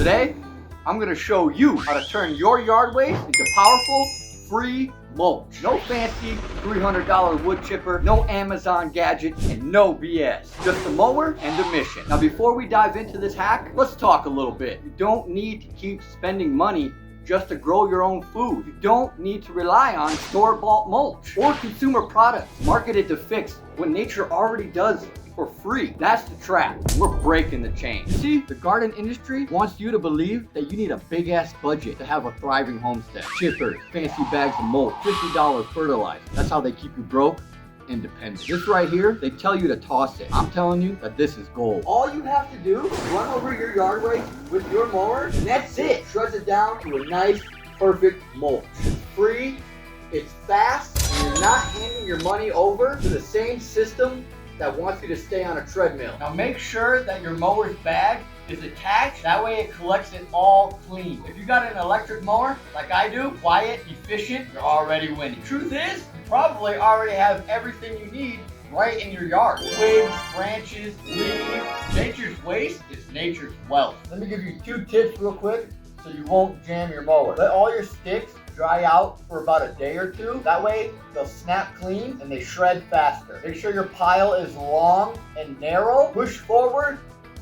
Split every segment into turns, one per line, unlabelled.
Today, I'm gonna show you how to turn your yard waste into powerful, free mulch. No fancy $300 wood chipper, no Amazon gadget, and no BS. Just a mower and a mission. Now before we dive into this hack, let's talk a little bit. You don't need to keep spending money just to grow your own food. You don't need to rely on store-bought mulch or consumer products marketed to fix what nature already does for free. That's the trap. We're breaking the chain. You see, the garden industry wants you to believe that you need a big ass budget to have a thriving homestead. Chippers, fancy bags of mulch, $50 fertilizer. That's how they keep you broke and dependent. This right here, they tell you to toss it. I'm telling you that this is gold. All you have to do is run over your yard waste with your mower, and that's it. Shreds it down to a nice, perfect mulch. It's free, it's fast, and you're not handing your money over to the same system that wants you to stay on a treadmill. Now make sure that your mower's bag is attached. That way it collects it all clean. If you got an electric mower like I do, quiet, efficient, you're already winning. Truth is, you probably already have everything you need right in your yard. Twigs, branches, leaves. Nature's waste is nature's wealth. Let me give you 2 tips real quick so you won't jam your mower. Let all your sticks dry out for about a day or 2. That way they'll snap clean and they shred faster. Make sure your pile is long and narrow. Push forward,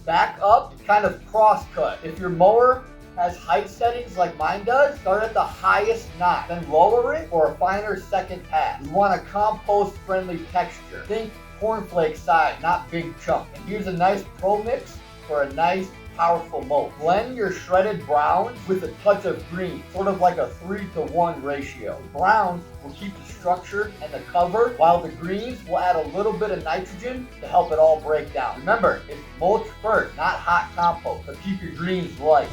back up, and kind of cross cut. If your mower has height settings like mine does, start at the highest notch, then lower it for a finer second pass. You want a compost friendly texture. Think cornflake size, not big chunk. And here's a nice pro mix for a nice powerful mulch. Blend your shredded browns with a touch of green, sort of like a 3-to-1 ratio. Browns will keep the structure and the cover, while the greens will add a little bit of nitrogen to help it all break down. Remember, it's mulch first, not hot compost, so keep your greens light.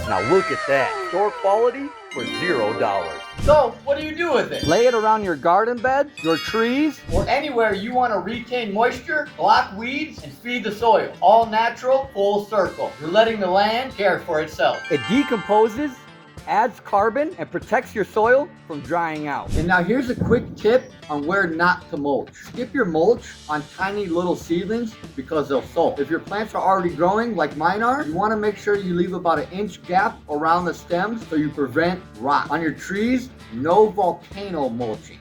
Now look at that, store quality for $0. So what do you do with it? Lay it around your garden beds, your trees, or anywhere you want to retain moisture, block weeds, and feed the soil. All natural, full circle. You're letting the land care for itself. It decomposes, adds carbon, and protects your soil from drying out. And now here's a quick tip on where not to mulch. Skip your mulch on tiny little seedlings because they'll sulk. If your plants are already growing like mine are, you want to make sure you leave about an inch gap around the stems so you prevent rot. On your trees, no volcano mulching,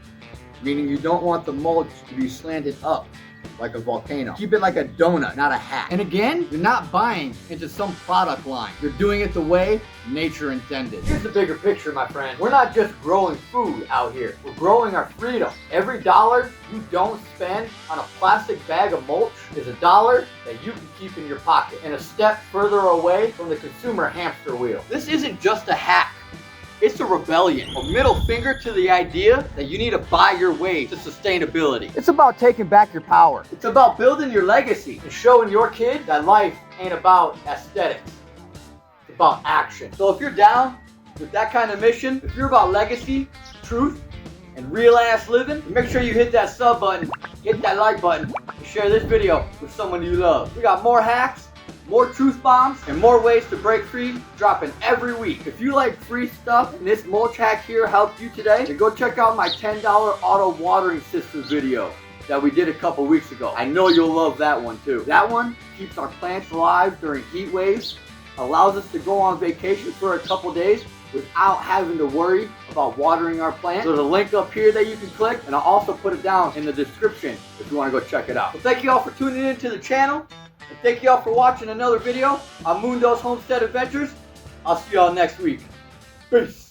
meaning you don't want the mulch to be slanted up like a volcano. Keep it like a donut, not a hat. And again, you're not buying into some product line. You're doing it the way nature intended. Here's the bigger picture, my friend. We're not just growing food out here. We're growing our freedom. Every dollar you don't spend on a plastic bag of mulch is a dollar that you can keep in your pocket and a step further away from the consumer hamster wheel. This isn't just a hack. It's a rebellion, a middle finger to the idea that you need to buy your way to sustainability. It's about taking back your power. It's about building your legacy and showing your kid that life ain't about aesthetics. It's about action. So if you're down with that kind of mission, if you're about legacy, truth, and real ass living, make sure you hit that sub button, hit that like button, and share this video with someone you love. We got more hacks, more truth bombs, and more ways to break free dropping every week. If you like free stuff and this mulch hack here helped you today, then go check out my $10 auto watering system video that we did a couple weeks ago. I know you'll love that one too. That one keeps our plants alive during heat waves, allows us to go on vacation for a couple days without having to worry about watering our plants. There's a link up here that you can click, and I'll also put it down in the description if you want to go check it out. So thank you all for tuning in to the channel. And thank you all for watching another video on Mundo's Homestead Adventures. I'll see y'all next week. Peace.